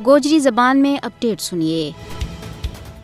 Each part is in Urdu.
گوجری زبان میں اپڈیٹ سنیے۔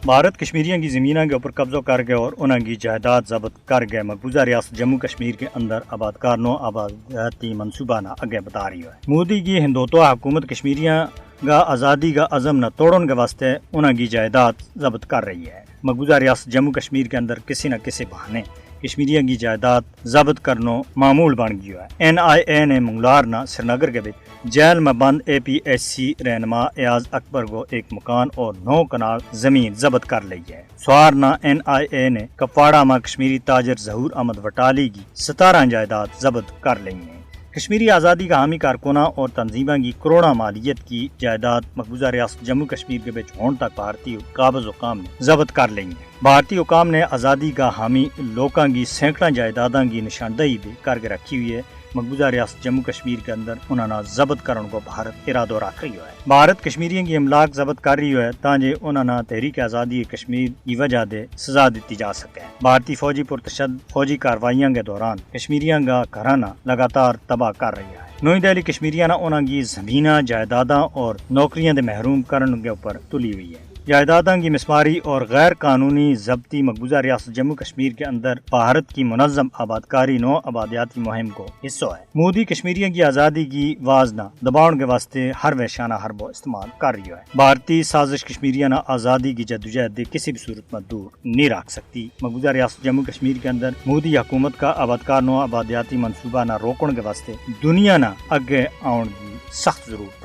بھارت کشمیریوں کی زمینوں کے اوپر قبضہ کر گئے اور انہوں کی جائیداد ضبط کر گئے۔ مقبوضہ ریاست جموں کشمیر کے اندر آبادکار نو آبادیاتی منصوبہ نہ اگے بتا رہی ہے۔ مودی کی ہندوتوا حکومت کشمیریوں کا آزادی کا عزم نہ توڑن کے واسطے انہوں کی جائیداد ضبط کر رہی ہے۔ مقبوضہ ریاست جموں کشمیر کے اندر کسی نہ کسی بہانے کشمیریوں کی جائیداد ضبط کرنا معمول بن گیا ہے۔ NIA نے منگلار نہ سرینگر کے بچ جیل میں بند APSC رہنما ایاز اکبر کو ایک مکان اور 9 کنال زمین ضبط کر لی ہے۔ سوار نہ NIA نے کپواڑہ میں کشمیری تاجر ظہور احمد وٹالی کی 17 جائیداد ضبط کر لی ہیں۔ کشمیری آزادی کا حامی کارکنوں اور تنظیموں کی کروڑا مالیت کی جائیداد مقبوضہ ریاست جموں کشمیر کے بچ ہون تک بھارتی قابض حکام نے ضبط کر لی ہیں۔ بھارتی حکام نے آزادی کا حامی لوگوں کی سینکڑوں جائیدادوں کی نشاندہی بھی کر کے رکھی ہوئی ہے۔ مقبوضہ ریاست جموں کشمیر کے اندر انہوں نے ضبط کرنے کو بھارت ارادہ رکھ رہی ہے۔ بھارت کشمیریوں کی املاک ضبط کر رہی ہے تاکہ انہوں نے تحریک آزادی کشمیر کی وجہ دے سزا دیتی جا سکے۔ بھارتی فوجی پرتشدد فوجی کارروائیوں کے دوران کشمیریوں کا گھرانہ لگاتار تباہ کر رہی ہے۔ نئی دہلی کشمیریوں نے انہوں کی زمینیں جائیداداں اور نوکریاں دے محروم کرنے کے اوپر تلی ہوئی ہے۔ جائیدادوں کی مسماری اور غیر قانونی ضبطی مقبوضہ ریاست جموں کشمیر کے اندر بھارت کی منظم آبادکاری نو آبادیاتی مہم کو حصہ ہے۔ مودی کشمیریوں کی آزادی کی واز نہ دباؤ کے واسطے ہر وحشانہ حرب و استعمال کر رہی ہے۔ بھارتی سازش کشمیریوں نے آزادی کی جدوجہد کسی بھی صورت میں دور نہیں رکھ سکتی۔ مقبوضہ ریاست جموں کشمیر کے اندر مودی حکومت کا آبادکار نو آبادیاتی منصوبہ نہ روکنے کے واسطے دنیا نہ اگے آن کی سخت ضرورت ہے۔